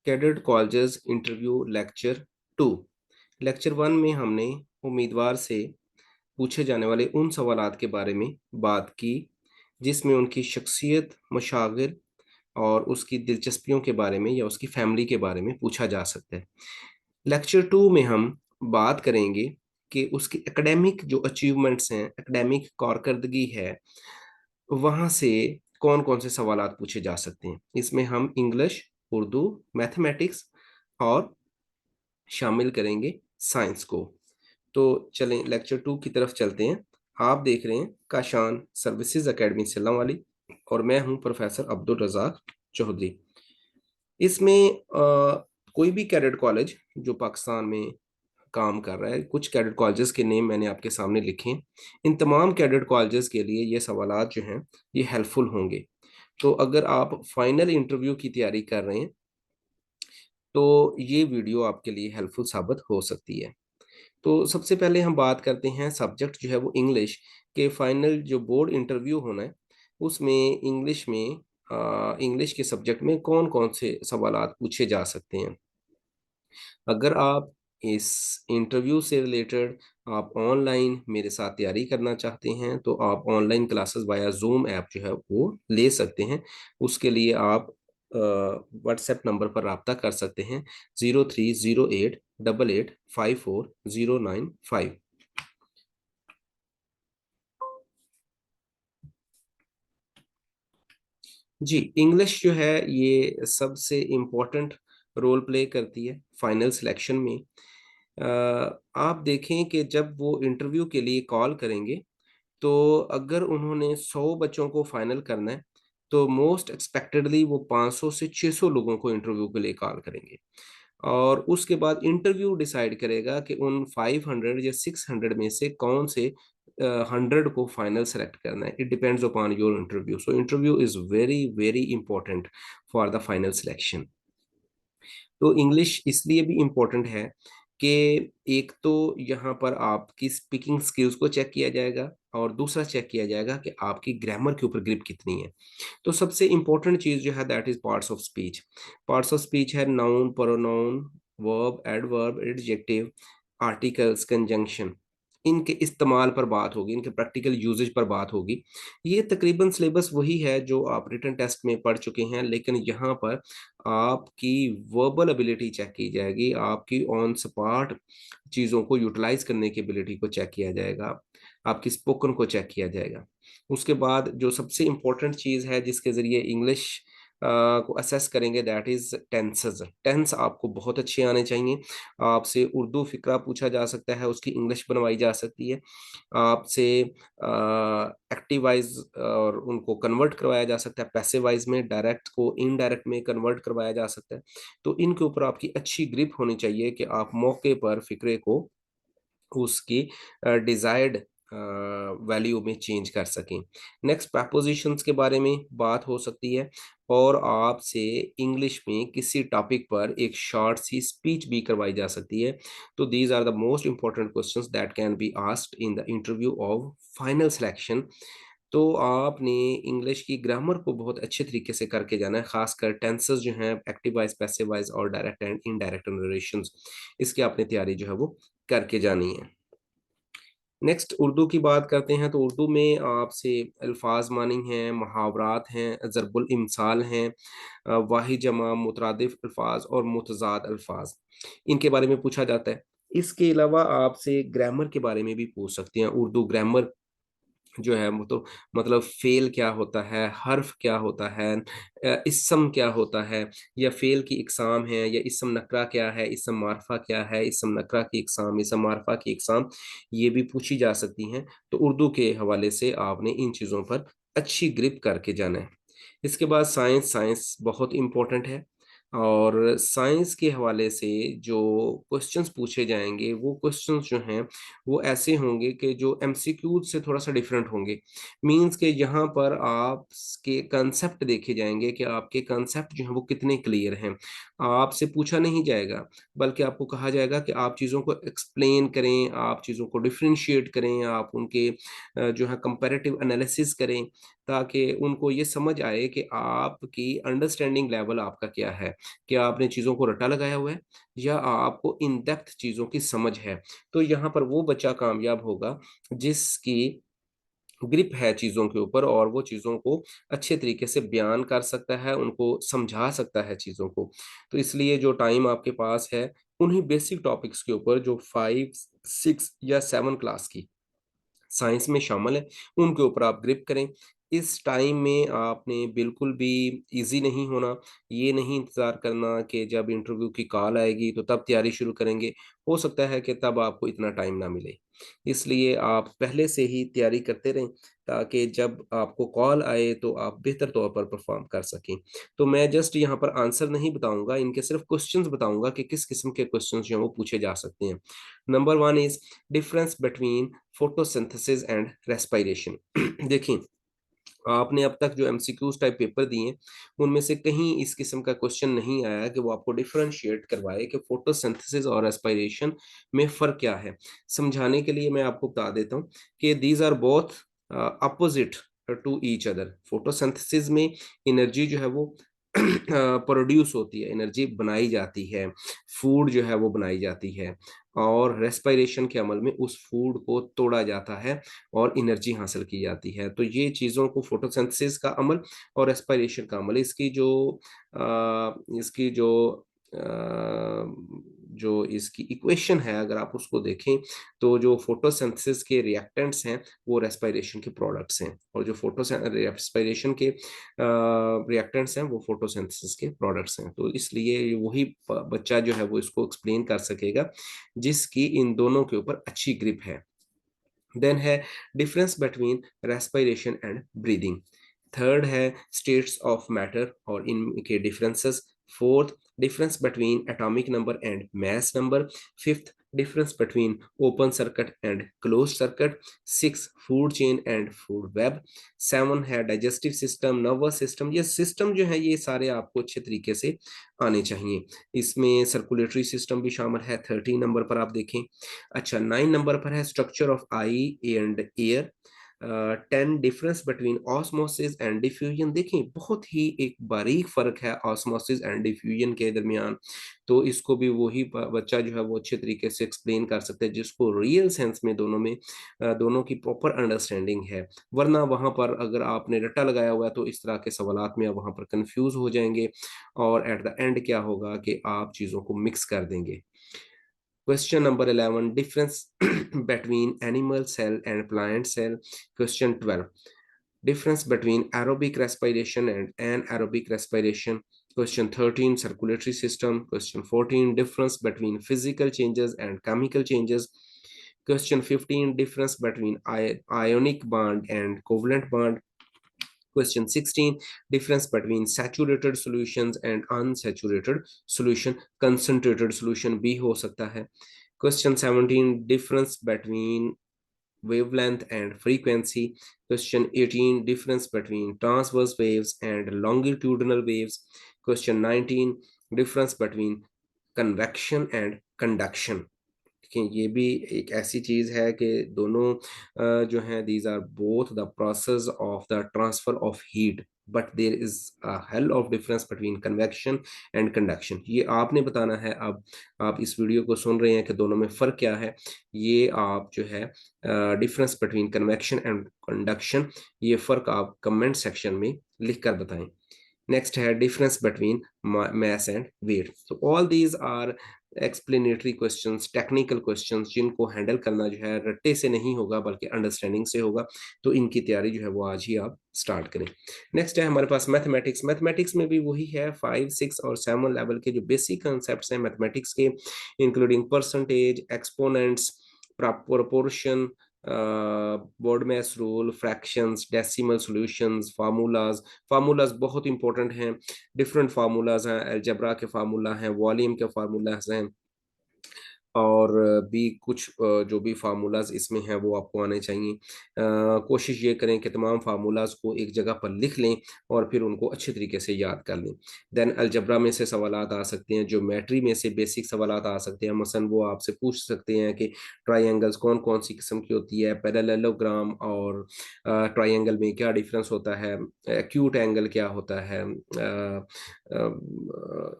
Cadet colleges interview lecture 2। Lecture 1 में हमने उम्मीदवार से पूछे जाने वाले उन सवालात के बारे में बात की जिसमें उनकी शख्सियत, मशागिल और उसकी दिलचस्पियों के बारे में या उसकी फैमिली के बारे में पूछा जा सकता है। लेक्चर 2 में हम बात करेंगे कि उसकी एकेडमिक जो अचीवमेंट्स हैं, एकेडमिक कारकर्दगी है, वहाँ से कौन कौन से सवालात पूछे जा सकते हैं। इसमें हम इंग्लिश, उर्दू, मैथमेटिक्स और शामिल करेंगे साइंस को। तो चलें लेक्चर 2 की तरफ चलते हैं। आप देख रहे हैं काशान सर्विसेज एकेडमी सिल्ला वाली और मैं हूं प्रोफेसर अब्दुल रज़ाक चौधरी। इसमें कोई भी कैडेट कॉलेज जो पाकिस्तान में काम कर रहा है, कुछ कैडेट कॉलेजेस के नेम मैंने आपके सामने लिखे हैं। इन तमाम कैडेट कॉलेजेस के लिए ये सवालात जो हैं ये हेल्पफुल होंगे। तो अगर आप फाइनल इंटरव्यू की तैयारी कर रहे हैं तो ये वीडियो आपके लिए हेल्पफुल साबित हो सकती है। तो सबसे पहले हम बात करते हैं, सब्जेक्ट जो है वो इंग्लिश के फाइनल जो बोर्ड इंटरव्यू होना है उसमें इंग्लिश में इंग्लिश के सब्जेक्ट में कौन कौन से सवालात पूछे जा सकते हैं। अगर आप इस इंटरव्यू से रिलेटेड आप ऑनलाइन मेरे साथ तैयारी करना चाहते हैं तो आप online classes via zoom app जो है वो ले सकते हैं। उसके लिए आप व्हाट्सएप नंबर पर रब्ता कर सकते हैं 030888540995। जी, इंग्लिश जो है ये सबसे इम्पोर्टेंट रोल प्ले करती है फाइनल सिलेक्शन में। आप देखें कि जब वो इंटरव्यू के लिए कॉल करेंगे तो अगर उन्होंने 100 बच्चों को फाइनल करना है तो मोस्ट एक्सपेक्टेडली वो 500 से 600 लोगों को इंटरव्यू के लिए कॉल करेंगे और उसके बाद इंटरव्यू डिसाइड करेगा कि उन 500 या 600 में से कौन से 100 को फाइनल सेलेक्ट करना है। It depends upon your interview, so interview is very very important for the final selection. तो इंग्लिश इसलिए भी इम्पोर्टेंट है कि एक तो यहाँ पर आपकी स्पीकिंग स्किल्स को चेक किया जाएगा और दूसरा चेक किया जाएगा कि आपकी ग्रामर के ऊपर ग्रिप कितनी है। तो सबसे इम्पोर्टेंट चीज़ जो है that is parts of speech. Parts of speech है noun, pronoun, verb, adverb, adjective, articles, conjunction. इनके इस्तेमाल पर बात होगी, इनके प्रैक्टिकल यूजेज पर बात होगी। ये तकरीबन सिलेबस वही है जो आप रिटन टेस्ट में पढ़ चुके हैं, लेकिन यहाँ पर आपकी वर्बल एबिलिटी चेक की जाएगी, आपकी ऑन स्पॉट चीज़ों को यूटिलाइज करने की एबिलिटी को चेक किया जाएगा, आपकी स्पोकन को चेक किया जाएगा। उसके बाद जो सबसे इम्पोर्टेंट चीज़ है जिसके ज़रिए इंग्लिश को असेस करेंगे दैट इज़ टेंसेस। टेंस आपको बहुत अच्छे आने चाहिए। आपसे उर्दू फ़िक्रा पूछा जा सकता है, उसकी इंग्लिश बनवाई जा सकती है। आपसे एक्टिव वाइज और उनको कन्वर्ट करवाया जा सकता है, पैसिव वाइज में डायरेक्ट को इनडायरेक्ट में कन्वर्ट करवाया जा सकता है। तो इनके ऊपर आपकी अच्छी ग्रिप होनी चाहिए कि आप मौके पर फ़िक्रे को उसकी डिज़ायर्ड वैल्यू में चेंज कर सकें। नेक्स्ट प्रीपोज़िशंस के बारे में बात हो सकती है और आपसे इंग्लिश में किसी टॉपिक पर एक शॉर्ट सी स्पीच भी करवाई जा सकती है। तो these are the most important questions that can be asked in the interview of final selection. तो आपने इंग्लिश की ग्रामर को बहुत अच्छे तरीके से करके जाना है, खासकर टेंसेस जो हैं, एक्टिव वॉइस, पैसिव वॉइस और डायरेक्ट एंड इनडायरेक्ट नरेशंस, इसकी आपने तैयारी जो है वो करके जानी है। नेक्स्ट उर्दू की बात करते हैं तो उर्दू में आपसे अल्फाज मानी हैं, मुहावरात हैं, ज़रबुल इम्साल हैं, वाहिद जमा मुतरादिफ अल्फाज और मुतज़ाद अल्फाज, इनके बारे में पूछा जाता है। इसके अलावा आपसे ग्रामर के बारे में भी पूछ सकते हैं। उर्दू ग्रामर जो है वो तो मतलब फेल क्या होता है, हर्फ क्या होता है, इस्म क्या होता है, या फेल की इकसाम है, या इस्म नकरा क्या है, इस्म मारफा क्या है, इस्म नकरा की इकसाम, इस्म मारफा की इकसाम, ये भी पूछी जा सकती हैं। तो उर्दू के हवाले से आपने इन चीज़ों पर अच्छी ग्रिप करके जाना है। इसके बाद साइंस, साइंस बहुत इम्पोर्टेंट है और साइंस के हवाले से जो क्वेश्चंस पूछे जाएंगे वो क्वेश्चंस जो हैं वो ऐसे होंगे कि जो एमसीक्यूज से थोड़ा सा डिफरेंट होंगे। मींस के यहाँ पर आपके कंसेप्ट देखे जाएंगे कि आपके कंसेप्ट जो हैं वो कितने क्लियर हैं। आपसे पूछा नहीं जाएगा बल्कि आपको कहा जाएगा कि आप चीज़ों को एक्सप्लेन करें, आप चीज़ों को डिफ्रेंशिएट करें, आप उनके जो है कंपैरेटिव एनालिसिस करें। ताकि उनको ये समझ आए कि आपकी अंडरस्टैंडिंग लेवल आपका क्या है। क्या आपने चीज़ों को रटा लगाया हुआ है या आपको इन डेप्थ चीज़ों की समझ है? तो यहाँ पर वो बच्चा कामयाब होगा जिसकी ग्रिप है चीज़ों के ऊपर और वो चीज़ों को अच्छे तरीके से बयान कर सकता है, उनको समझा सकता है चीज़ों को। तो इसलिए जो टाइम आपके पास है, उन्हीं बेसिक टॉपिक्स के ऊपर जो 5, 6 या 7 क्लास की साइंस में शामिल है, उनके ऊपर आप ग्रिप करें। इस टाइम में आपने बिल्कुल भी ईज़ी नहीं होना, ये नहीं इंतज़ार करना कि जब इंटरव्यू की कॉल आएगी तो तब तैयारी शुरू करेंगे, हो सकता है कि तब आपको इतना टाइम ना मिले। इसलिए आप पहले से ही तैयारी करते रहें, ताकि जब आपको कॉल आए तो आप बेहतर तौर पर परफ़ॉर्म कर सकें। तो मैं जस्ट यहाँ पर आंसर नहीं बताऊँगा, इनके सिर्फ़ क्वेश्चन्स बताऊँगा कि किस किस्म के क्वेश्चन्स जो हैं वो पूछे जा सकते हैं। Number 1 is difference between photosynthesis and respiration. देखिए, आपने अब तक जो एमसीक्यूज़ टाइप पेपर दिए हैं, उनमें से कहीं इस किस्म का क्वेश्चन नहीं आया कि वो आपको डिफरेंशिएट करवाए कि फोटोसिंथेसिस और रेस्पिरेशन में फ़र्क क्या है। समझाने के लिए मैं आपको बता देता हूँ कि these are both opposite to each other. Photosynthesis में एनर्जी जो है वो प्रोड्यूस होती है, एनर्जी बनाई जाती है, फूड जो है वो बनाई जाती है और रेस्पिरेशन के अमल में उस फूड को तोड़ा जाता है और एनर्जी हासिल की जाती है। तो ये चीज़ों को फोटोसिंथेसिस का अमल और रेस्पिरेशन का अमल अ, जो इसकी इक्वेशन है अगर आप उसको देखें तो जो फोटोसिंथेसिस के रिएक्टेंट्स हैं वो रेस्पिरेशन के प्रोडक्ट्स हैं और जो रेस्पिरेशन के रिएक्टेंट्स हैं वो फोटोसिंथेसिस के प्रोडक्ट्स हैं। तो इसलिए वही बच्चा जो है वो इसको एक्सप्लेन कर सकेगा जिसकी इन दोनों के ऊपर अच्छी ग्रिप है। देन है difference between respiration and breathing. Third है स्टेट्स ऑफ मैटर और इनके differences. Fourth difference between atomic number and mass number. Fifth difference between open circuit and close circuit. Six food chain and food web. Seven है digestive system, nervous system. ये system जो है ये सारे आपको अच्छे तरीके से आने चाहिए। इसमें सर्कुलेटरी सिस्टम भी शामिल है, 13 नंबर पर आप देखें। अच्छा, 9 नंबर पर है structure of I and air. 10 difference between osmosis and diffusion. देखें, बहुत ही एक बारीक फ़र्क है ऑस्मोसिस एंड डिफ्यूजन के दरमियान। तो इसको भी वही बच्चा जो है वो अच्छे तरीके से एक्सप्लेन कर सकता है जिसको रियल सेंस में दोनों में दोनों की प्रॉपर अंडरस्टैंडिंग है। वरना वहाँ पर अगर आपने रट्टा लगाया हुआ है तो इस तरह के सवालात में आप वहाँ पर कंफ्यूज हो जाएंगे और एट द एंड क्या होगा कि आप चीज़ों को मिक्स कर देंगे। Question number 11, difference between animal cell and plant cell. Question 12, difference between aerobic respiration and anaerobic respiration. Question 13, circulatory system. Question 14, difference between physical changes and chemical changes. Question 15, difference between ionic bond and covalent bond. Question 16, difference between saturated solutions and unsaturated solution. Concentrated solution भी हो सकता है। Question 17, difference between wavelength and frequency. Question 18, difference between transverse waves and longitudinal waves. Question 19, difference between convection and conduction. देखिए, ये भी एक ऐसी चीज़ है कि दोनों जो हैं these are both the process of the transfer of heat, but there is a hell of difference between convection and conduction. ये आपने बताना है। अब आप इस वीडियो को सुन रहे हैं कि दोनों में फ़र्क क्या है, ये आप जो है difference between convection and conduction, ये फ़र्क आप कमेंट सेक्शन में लिख कर बताएं। नेक्स्ट है difference between mass and weight. तो all these are explanatory questions, technical questions जिनको हैंडल करना जो है रट्टे से नहीं होगा बल्कि अंडरस्टैंडिंग से होगा। तो इनकी तैयारी जो है वो आज ही आप स्टार्ट करें। नेक्स्ट है हमारे पास मैथमेटिक्स। मैथमेटिक्स में भी वही है, 5, 6 और 7 लेवल के जो बेसिक कॉन्सेप्ट्स हैं मैथमेटिक्स के, including percentage, exponents, proportion, BODMAS rule, fractions, decimal solutions, formulas. Formulas बहुत इंपॉर्टेंट हैं। डिफरेंट फार्मूलाज हैं, अलजेब्रा के फार्मूला हैं, वॉल्यूम के फार्मूलाज हैं, और भी कुछ जो भी फ़ॉर्मूलाज़ इसमें हैं वो आपको आने चाहिए। कोशिश ये करें कि तमाम फ़ॉर्मूलाज़ को एक जगह पर लिख लें और फिर उनको अच्छे तरीके से याद कर लें। देन अलजेब्रा में से सवालात आ सकते हैं, ज्योमेट्री में से बेसिक सवालात आ सकते हैं, मसलन वो आपसे पूछ सकते हैं कि ट्रायंगल्स कौन-कौन सी किस्म की होती है, पैरेललोग्राम और ट्रायंगल में क्या डिफ़रेंस होता है, एक्यूट एंगल क्या होता है,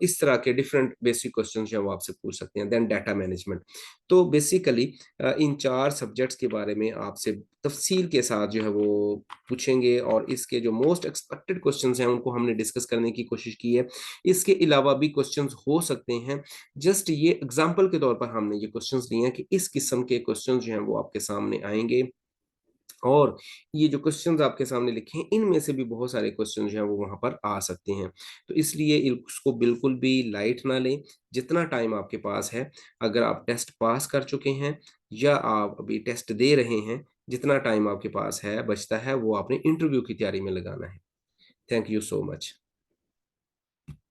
इस तरह के डिफरेंट बेसिक क्वेश्चन जो है वो आपसे पूछ सकते हैं। Then data management. तो बेसिकली इन 4 सब्जेक्ट्स के बारे में आपसे तफ़सील के साथ जो है वो पूछेंगे और इसके जो मोस्ट एक्सपेक्टेड क्वेश्चंस हैं उनको हमने डिस्कस करने की कोशिश की है। इसके अलावा भी क्वेश्चंस हो सकते हैं। जस्ट ये एग्ज़ाम्पल के तौर पर हमने ये क्वेश्चंस लिए हैं कि इस किस्म के क्वेश्चंस जो हैं वो आपके सामने आएँगे। और ये जो क्वेश्चंस आपके सामने लिखे हैं, इनमें से भी बहुत सारे क्वेश्चन जो हैं वो वहाँ पर आ सकते हैं। तो इसलिए इसको बिल्कुल भी लाइट ना लें, जितना टाइम आपके पास है, अगर आप टेस्ट पास कर चुके हैं या आप अभी टेस्ट दे रहे हैं, जितना टाइम आपके पास है, बचता है, वो आपने इंटरव्यू की तैयारी में लगाना है। Thank you so much.